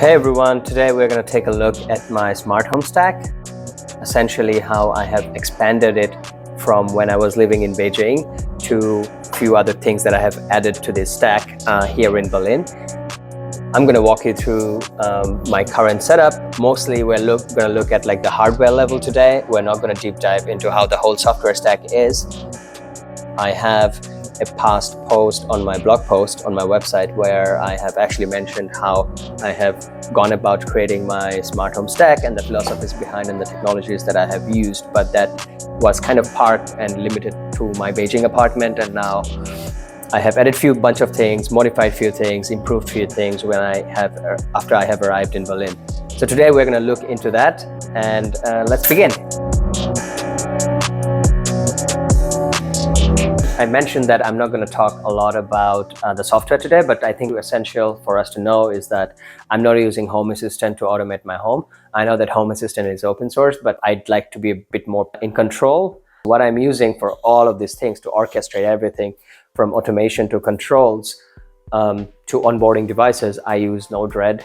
Hey everyone, today we're going to take a look at my smart home stack, essentially how I have expanded it from when I was living in Beijing to a few other things that I have added to this stack here in Berlin. I'm going to walk you through my current setup. Mostly we're going to look at like the hardware level today. We're not going to deep dive into how the whole software stack is. I have a past post on my blog post on my website where I have actually mentioned how I have gone about creating my smart home stack and the philosophies behind and the technologies that I have used, but that was kind of parked and limited to my Beijing apartment, and now I have added bunch of things, modified few things, improved few things after I have arrived in Berlin. So today we're going to look into that, and let's begin. I mentioned that I'm not going to talk a lot about the software today, but I think essential for us to know is that I'm not using Home Assistant to automate my home. I know that Home Assistant is open source, but I'd like to be a bit more in control. What I'm using for all of these things to orchestrate everything from automation to controls to onboarding devices, I use Node-RED.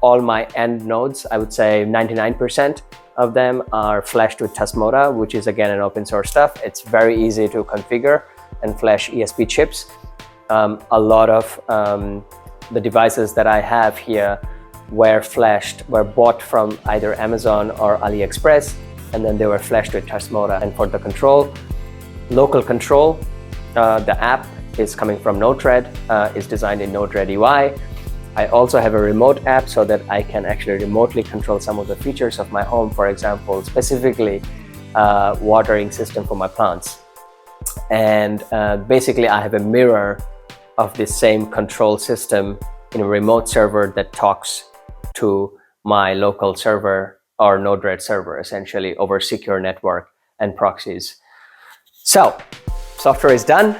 All my end nodes, I would say 99% of them are flashed with Tasmota, which is again an open source stuff. It's very easy to configure and flash ESP chips. A lot of the devices that I have here were bought from either Amazon or AliExpress, and then they were flashed with Tasmota. And for the control, local control, the app is coming from Node-RED, is designed in Node-RED UI. I also have a remote app so that I can actually remotely control some of the features of my home, for example, specifically watering system for my plants. And basically I have a mirror of the same control system in a remote server that talks to my local server or Node-RED server, essentially over secure network and proxies. So, software is done.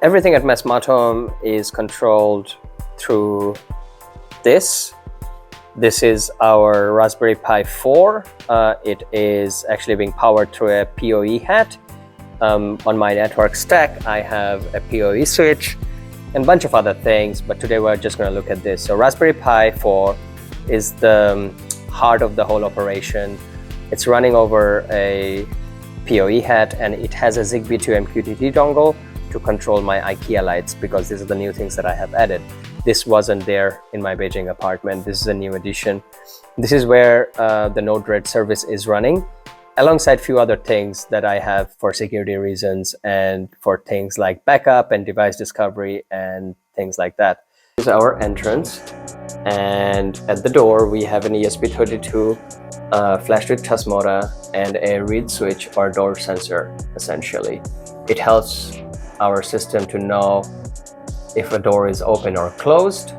Everything at my smart home is controlled through this. This is our Raspberry Pi 4. It is actually being powered through a PoE hat. On my network stack, I have a PoE switch and a bunch of other things, but today we're just going to look at this. So Raspberry Pi 4 is the heart of the whole operation. It's running over a PoE hat, and it has a Zigbee to MQTT dongle to control my IKEA lights, because these are the new things that I have added. This wasn't there in my Beijing apartment. This is a new addition. This is where the Node-RED service is running, alongside few other things that I have for security reasons and for things like backup and device discovery and things like that. This is our entrance, and at the door we have an ESP32 flashed with Tasmota and a reed switch or door sensor, essentially. It helps our system to know if a door is open or closed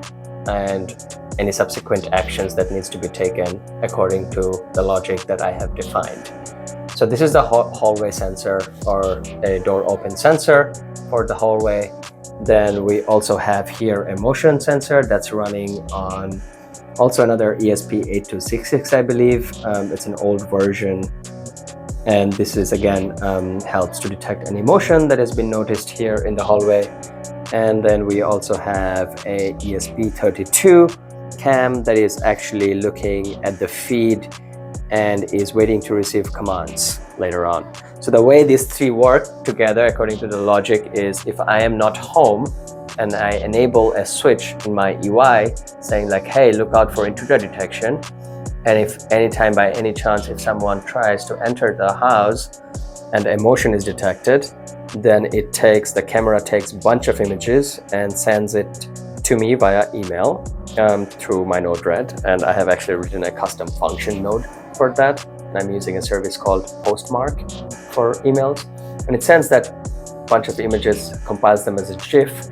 and any subsequent actions that needs to be taken according to the logic that I have defined. So this is the hallway sensor, or a door open sensor for the hallway. Then we also have here a motion sensor that's running on also another ESP8266, I believe. It's an old version. And this is again helps to detect any motion that has been noticed here in the hallway. And then we also have a ESP32 cam that is actually looking at the feed and is waiting to receive commands later on. So the way these three work together according to the logic is, if I am not home and I enable a switch in my UI saying like, hey, look out for intruder detection, and if anytime by any chance if someone tries to enter the house and a motion is detected, then the camera takes a bunch of images and sends it to me via email through my Node-RED. And I have actually written a custom function node for that. And I'm using a service called Postmark for emails. And it sends that bunch of images, compiles them as a GIF,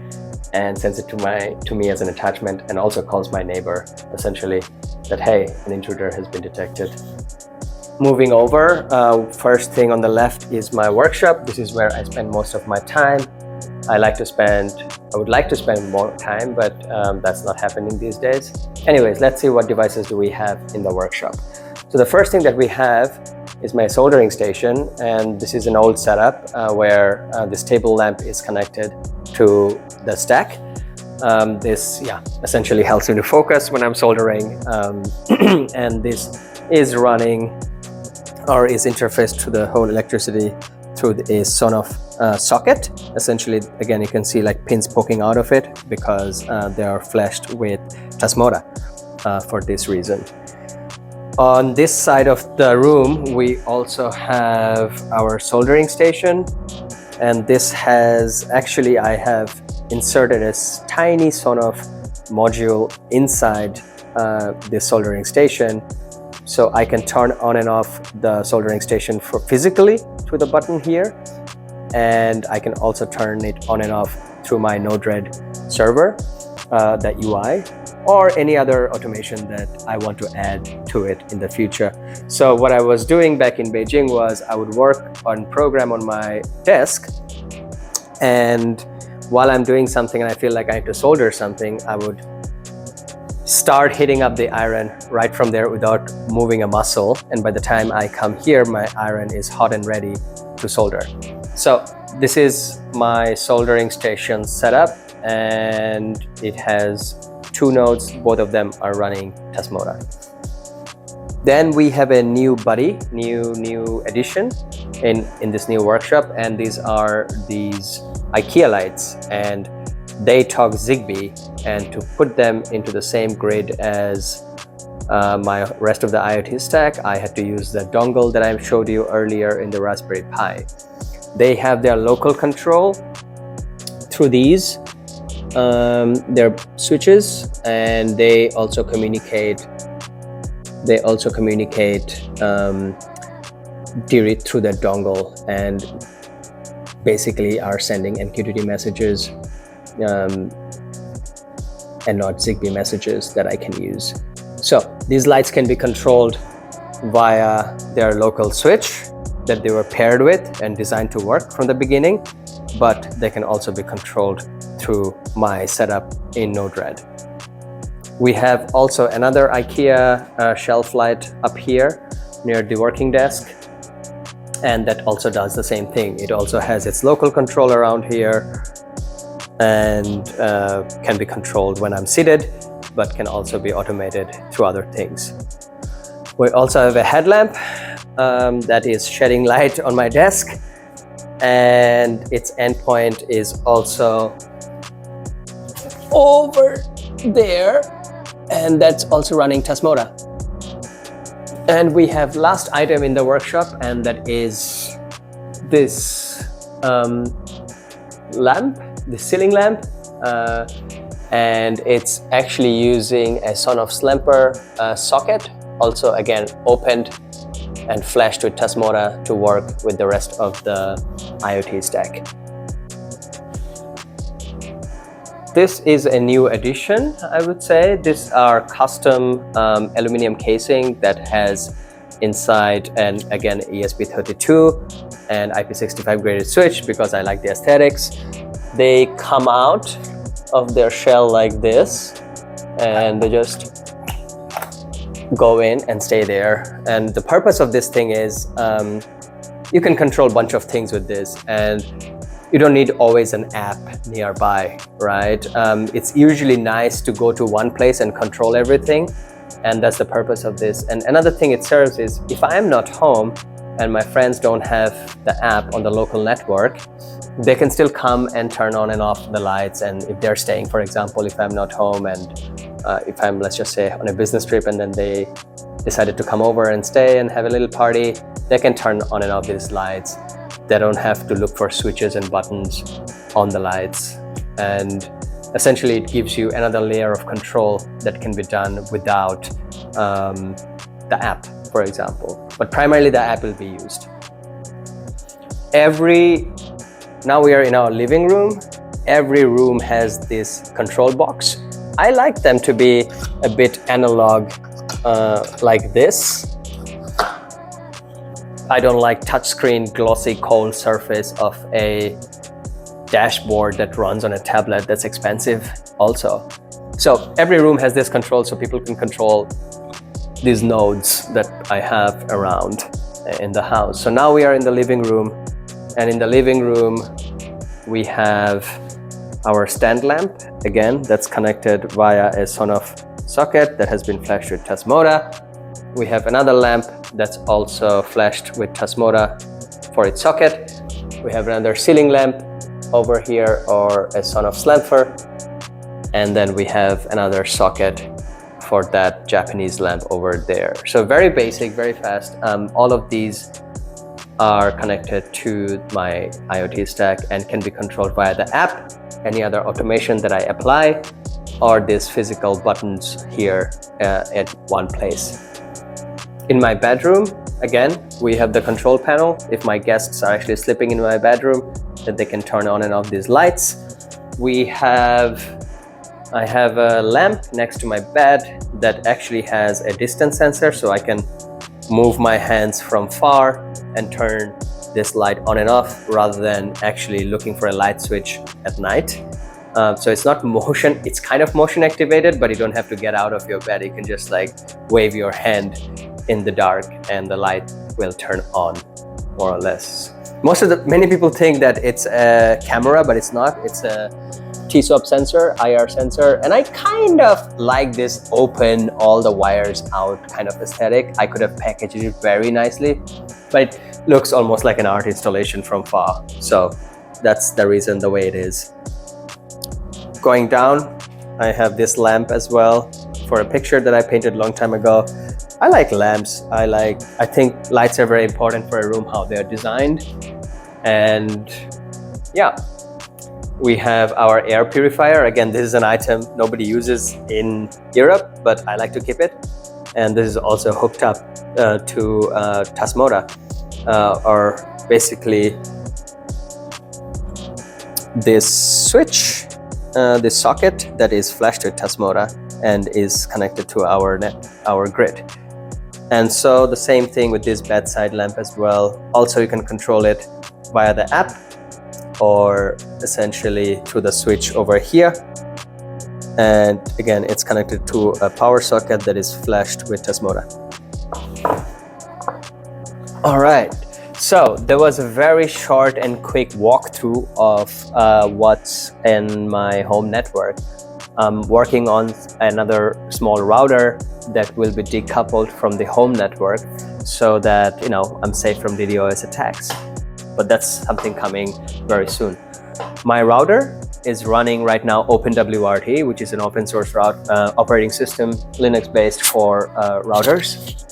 and sends it to me as an attachment, and also calls my neighbor, essentially, that hey, an intruder has been detected. Moving over, first thing on the left is my workshop. This is where I spend most of my time. I would like to spend more time, but that's not happening these days. Anyways, let's see what devices do we have in the workshop. So the first thing that we have is my soldering station, and this is an old setup where this table lamp is connected to the stack. This essentially helps me to focus when I'm soldering, and this is running or is interfaced to the whole electricity through a Sonoff socket. Essentially, again, you can see like pins poking out of it because they are flashed with Tasmota for this reason. On this side of the room, we also have our soldering station, and this has actually, I have inserted a tiny Sonoff module inside this soldering station, so I can turn on and off the soldering station for physically through the button here, and I can also turn it on and off through my Node-RED server, that UI, or any other automation that I want to add to it in the future. So what I was doing back in Beijing was I would work on program on my desk, and while I'm doing something and I feel like I need to solder something, I would start heating up the iron right from there without moving a muscle, and by the time I come here, my iron is hot and ready to solder. So this is my soldering station setup, and it has 2 nodes, both of them are running Tasmota. Then we have a new buddy, new addition in this new workshop, and these are these IKEA lights, and they talk Zigbee, and to put them into the same grid as my rest of the IoT stack, I had to use the dongle that I showed you earlier in the Raspberry Pi. They have their local control through these their switches, and they also communicate through the dongle, and basically are sending MQTT messages and not Zigbee messages that I can use. So these lights can be controlled via their local switch that they were paired with and designed to work from the beginning, but they can also be controlled through my setup in Node-RED. We have also another IKEA shelf light up here near the working desk, and that also does the same thing. It also has its local control around here, and can be controlled when I'm seated, but can also be automated through other things. We also have a headlamp that is shedding light on my desk, and its endpoint is also over there, and that's also running Tasmota. And we have last item in the workshop, and that is this lamp, the ceiling lamp, and it's actually using a Sonoff Slamper socket, also again opened and flashed with Tasmota to work with the rest of the IoT stack. This is a new addition, I would say. These are custom aluminum casing that has inside, and again, ESP32 and IP65 graded switch because I like the aesthetics. They come out of their shell like this, and they just go in and stay there. And the purpose of this thing is you can control a bunch of things with this, and you don't need always an app nearby, right? It's usually nice to go to one place and control everything, and that's the purpose of this. And another thing it serves is if I'm not home and my friends don't have the app on the local network, they can still come and turn on and off the lights. And if they're staying, for example, if I'm not home and if I'm, let's just say, on a business trip and then they decided to come over and stay and have a little party, they can turn on and off these lights. They don't have to look for switches and buttons on the lights. And essentially it gives you another layer of control that can be done without the app, for example. But primarily the app will be used. Now we are in our living room. Every room has this control box. I like them to be a bit analog, like this. I don't like touchscreen, glossy, cold surface of a dashboard that runs on a tablet that's expensive also. So every room has this control so people can control these nodes that I have around. in the house. So now we are in the living room, and in the living room we have our stand lamp, again, that's connected via a Sonoff socket that has been flashed with Tasmota. We have another lamp that's also flashed with Tasmota for its socket. We have another ceiling lamp over here, or a Sonoff Slamfer, and then we have another socket for that Japanese lamp over there. So very basic, very fast. All of these are connected to my IoT stack and can be controlled via the app, any other automation that I apply, or these physical buttons here at one place. In my bedroom, again, we have the control panel. If my guests are actually sleeping in my bedroom, that they can turn on and off these lights. I have a lamp next to my bed that actually has a distance sensor, so I can move my hands from far and turn this light on and off rather than actually looking for a light switch at night. So it's not motion, it's kind of motion activated, but you don't have to get out of your bed. You can just like wave your hand in the dark and the light will turn on, more or less. Many people think that it's a camera, but it's not. It's a TSWAP sensor, IR sensor, and I kind of like this open, all the wires out kind of aesthetic. I could have packaged it very nicely, but it looks almost like an art installation from far. So that's the reason the way it is. Going down, I have this lamp as well for a picture that I painted a long time ago. I like lamps. I think lights are very important for a room, how they're designed. And yeah, we have our air purifier. Again, this is an item nobody uses in Europe, but I like to keep it. And this is also hooked up to Tasmota, or basically this switch, this socket that is flashed with Tasmota and is connected to our grid. And so the same thing with this bedside lamp as well. Also, you can control it via the app or essentially through the switch over here. And again, it's connected to a power socket that is flashed with Tasmota. All right, so there was a very short and quick walkthrough of what's in my home network. I'm working on another small router that will be decoupled from the home network so that, I'm safe from DDoS attacks. But that's something coming very soon. My router is running right now OpenWRT, which is an open source operating system, Linux based for routers.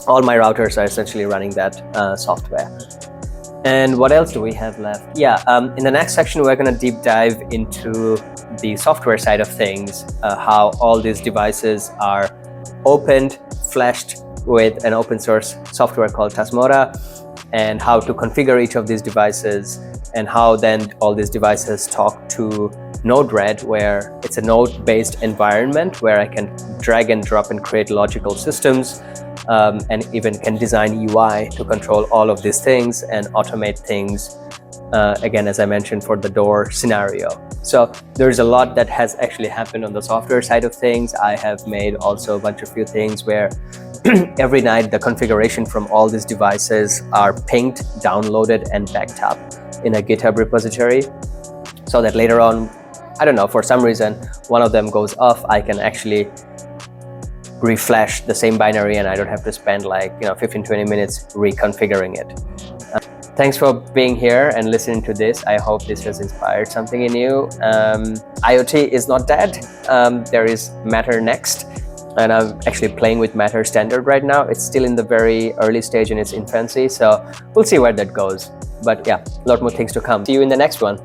All my routers are essentially running that software. And what else do we have left? Yeah, in the next section, we're going to deep dive into the software side of things, how all these devices are opened, flashed with an open source software called Tasmota, and how to configure each of these devices, and how then all these devices talk to Node-RED, where it's a node-based environment where I can drag and drop and create logical systems, and even can design UI to control all of these things and automate things, again, as I mentioned, for the door scenario. So there's a lot that has actually happened on the software side of things. I have made also a few things where every night the configuration from all these devices are pinged, downloaded, and backed up in a GitHub repository, so that later on, I don't know, for some reason, one of them goes off, I can actually reflash the same binary and I don't have to spend 15-20 minutes reconfiguring it. Thanks for being here and listening to this. I hope this has inspired something in you. IoT is not dead. There is Matter next. And I'm actually playing with Matter Standard right now. It's still in the very early stage in its infancy, so we'll see where that goes. But yeah, a lot more things to come. See you in the next one.